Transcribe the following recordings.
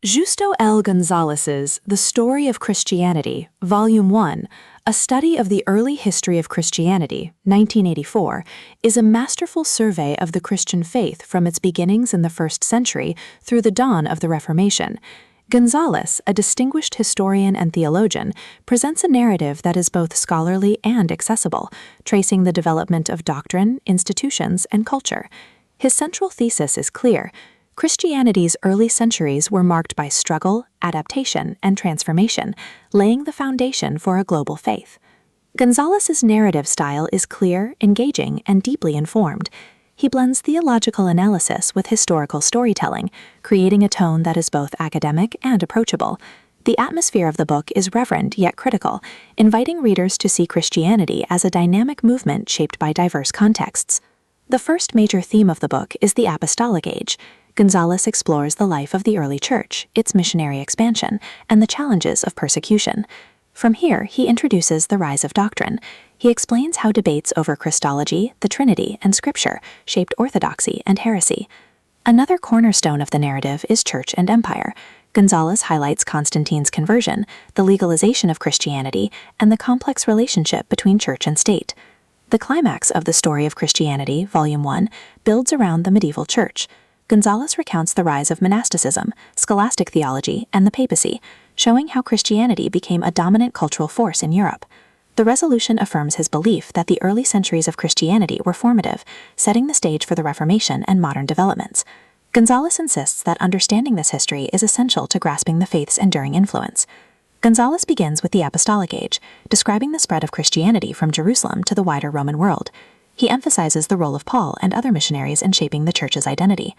Justo L. González's The Story of Christianity, Volume 1, A Study of the Early History of Christianity, 1984, is a masterful survey of the Christian faith from its beginnings in the 1st century through the dawn of the Reformation. González, a distinguished historian and theologian, presents a narrative that is both scholarly and accessible, tracing the development of doctrine, institutions, and culture. His central thesis is clear. Christianity's early centuries were marked by struggle, adaptation, and transformation, laying the foundation for a global faith. González's narrative style is clear, engaging, and deeply informed. He blends theological analysis with historical storytelling, creating a tone that is both academic and approachable. The atmosphere of the book is reverent yet critical, inviting readers to see Christianity as a dynamic movement shaped by diverse contexts. The first major theme of the book is the apostolic age. González explores the life of the early church, its missionary expansion, and the challenges of persecution. From here, he introduces the rise of doctrine. He explains how debates over Christology, the Trinity, and Scripture shaped orthodoxy and heresy. Another cornerstone of the narrative is church and empire. González highlights Constantine's conversion, the legalization of Christianity, and the complex relationship between church and state. The climax of the Story of Christianity, Volume 1, builds around the medieval church. González recounts the rise of monasticism, scholastic theology, and the papacy, showing how Christianity became a dominant cultural force in Europe. The resolution affirms his belief that the early centuries of Christianity were formative, setting the stage for the Reformation and modern developments. González insists that understanding this history is essential to grasping the faith's enduring influence. González begins with the apostolic age, describing the spread of Christianity from Jerusalem to the wider Roman world. He emphasizes the role of Paul and other missionaries in shaping the church's identity.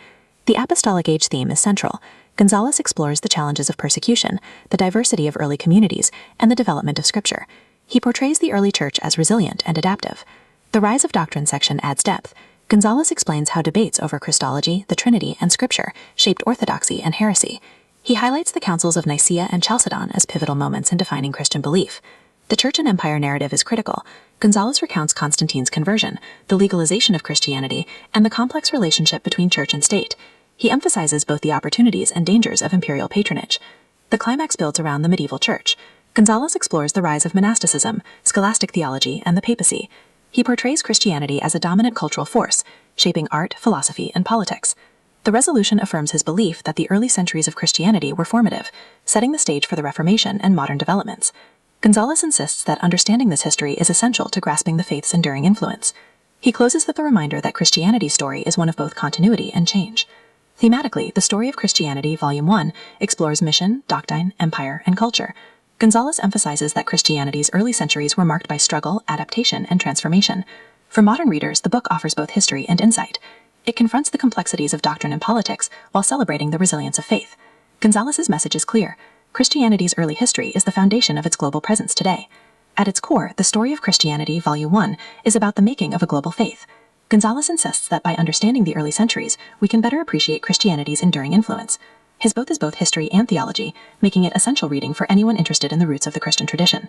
The apostolic age theme is central. González explores the challenges of persecution, the diversity of early communities, and the development of Scripture. He portrays the early church as resilient and adaptive. The rise of doctrine section adds depth. González explains how debates over Christology, the Trinity, and Scripture shaped orthodoxy and heresy. He highlights the councils of Nicaea and Chalcedon as pivotal moments in defining Christian belief. The church and empire narrative is critical. González recounts Constantine's conversion, the legalization of Christianity, and the complex relationship between church and state. He emphasizes both the opportunities and dangers of imperial patronage. The climax builds around the medieval church. González explores the rise of monasticism, scholastic theology, and the papacy. He portrays Christianity as a dominant cultural force, shaping art, philosophy, and politics. The resolution affirms his belief that the early centuries of Christianity were formative, setting the stage for the Reformation and modern developments. González insists that understanding this history is essential to grasping the faith's enduring influence. He closes with the reminder that Christianity's story is one of both continuity and change. Thematically, the Story of Christianity, Volume 1, explores mission, doctrine, empire, and culture. González emphasizes that Christianity's early centuries were marked by struggle, adaptation, and transformation. For modern readers, the book offers both history and insight. It confronts the complexities of doctrine and politics while celebrating the resilience of faith. González's message is clear. Christianity's early history is the foundation of its global presence today. At its core, the Story of Christianity, Volume 1, is about the making of a global faith. González insists that by understanding the early centuries, we can better appreciate Christianity's enduring influence. His book is both history and theology, making it essential reading for anyone interested in the roots of the Christian tradition.